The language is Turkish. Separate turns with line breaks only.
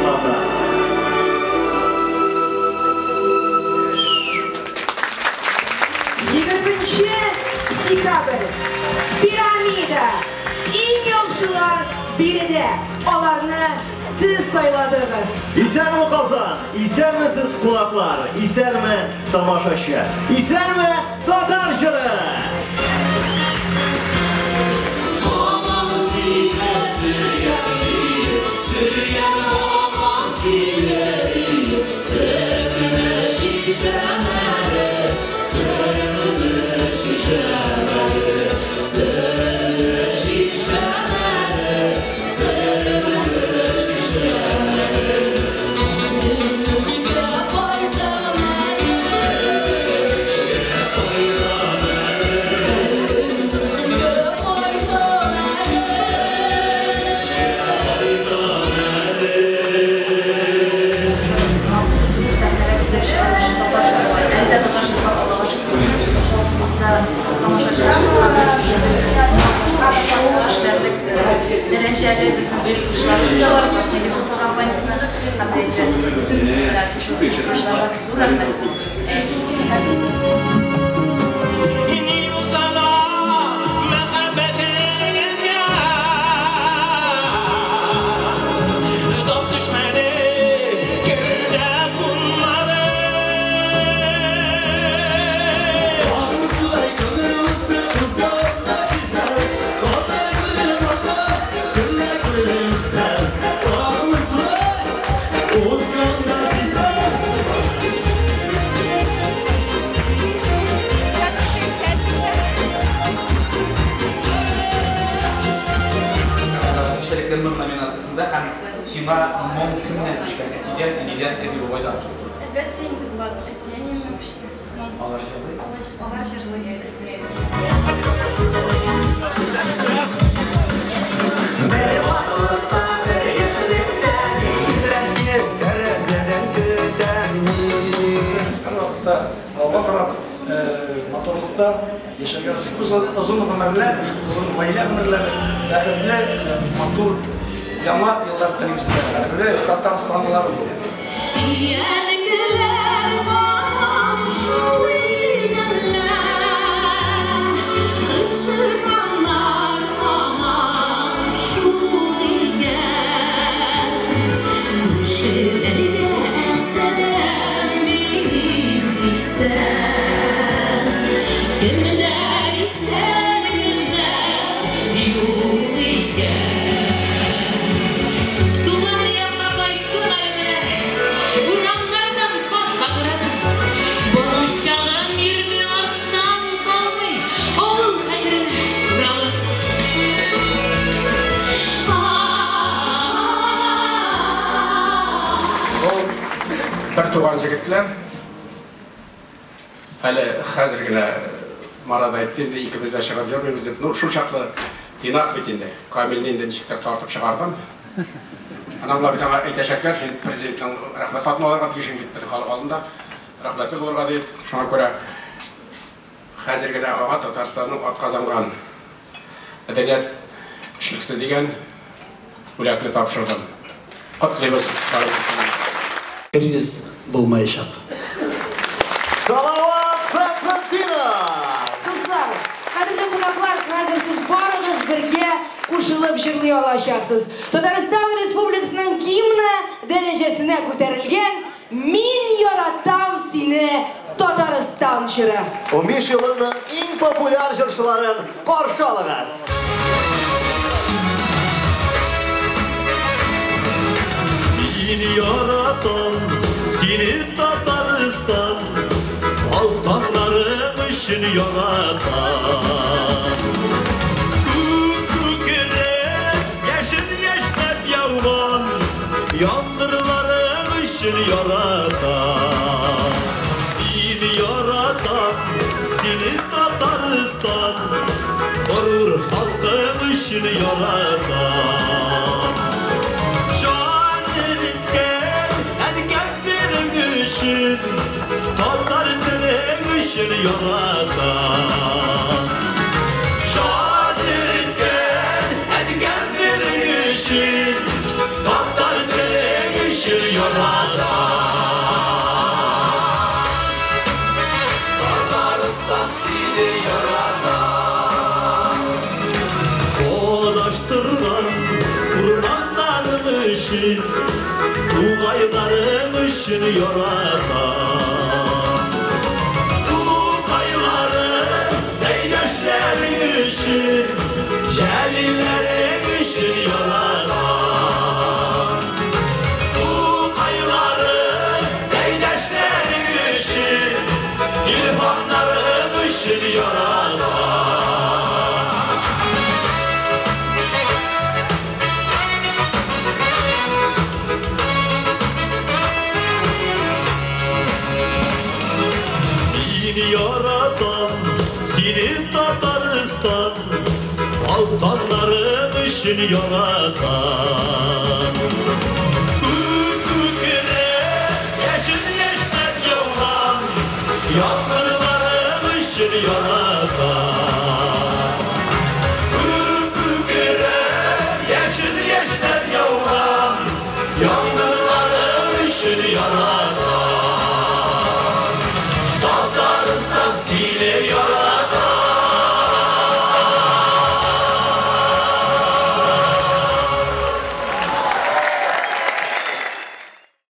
Şularda.
Dekabr, Piramida, en yaxshilar birida, olarni siz sayladınız.
İsermi Kazan, isermi siz kulaklar, isermi tamaşaşı, isermi Tatar Jırı?
Dereceli bizim büyük kuşlarımız da var. Kosmetik kampanyasına hatta bütün kuşlarımız
nominasyasında hem Sima Momkin'le işgal edeceğiz, yeniden bir olayda açıldı.
Elbette indi var, etiyeni yememiştim.
Allah aşkına.
Allah aşkına.
Motorlukta yaşayan uzun ömürler, uzun bayılı ömürler, dahilde motor yama yıllar tanımsızlar. Böyle Tataristanlılar oluyor.
Tuğan jigitler, hele hazırgına marada ettiğinde ikimiz de çıkıp görmemiz dedi. Nur şu çaklı dinak bitinde, Kamil'in de nişikler tartıp çıkardım. Anamla bir tane teşekkürler, Prezidentin rahmet Fatma olarak işin gitmedi halı alında. Rahmetli olarak deyip, şuna göre hazırgına ağa Tataristan'ın at kazangan medeniyet işlikisi degen ulyakını tapşırdım. Hatlıyız.
Kriz bulmayacak.
Salavat Fatmatina!
Kızlar, kadınlı konaklar, hazır siz barınız birge koşulup jırlay olacaksınız. Tataristan Respublikasının gimni derecesine ko'tarilgan "Men yaratam seni Tataristan" jiri.
15 yılının en popüler jırşıların qarşı alınız.
Seni yaratan, seni Tataristan, altanlarım için yaratan. Kukukere, yeşil yeşmep yavman, yandırlarım için yaratan. Seni yaratan, seni Tataristan, korur halkım için yaratan. Tatar dilim için yaratan. Şadirken etken dilim için Tatar dilim için yaratan Tataristan seni yaratan Olaştırgan kurbanlarım için Tugaylarım için yaratan Tugaylarım seyyaşlerim için Celillerim için yaratan Tugaylarım seyyaşlerim için İlhamlarım için yaratan Yaratan senin Tataristan Balkanlarım için yaratan Hüküküne yeşil yeşmer yavran Yağmurlarım için yaratan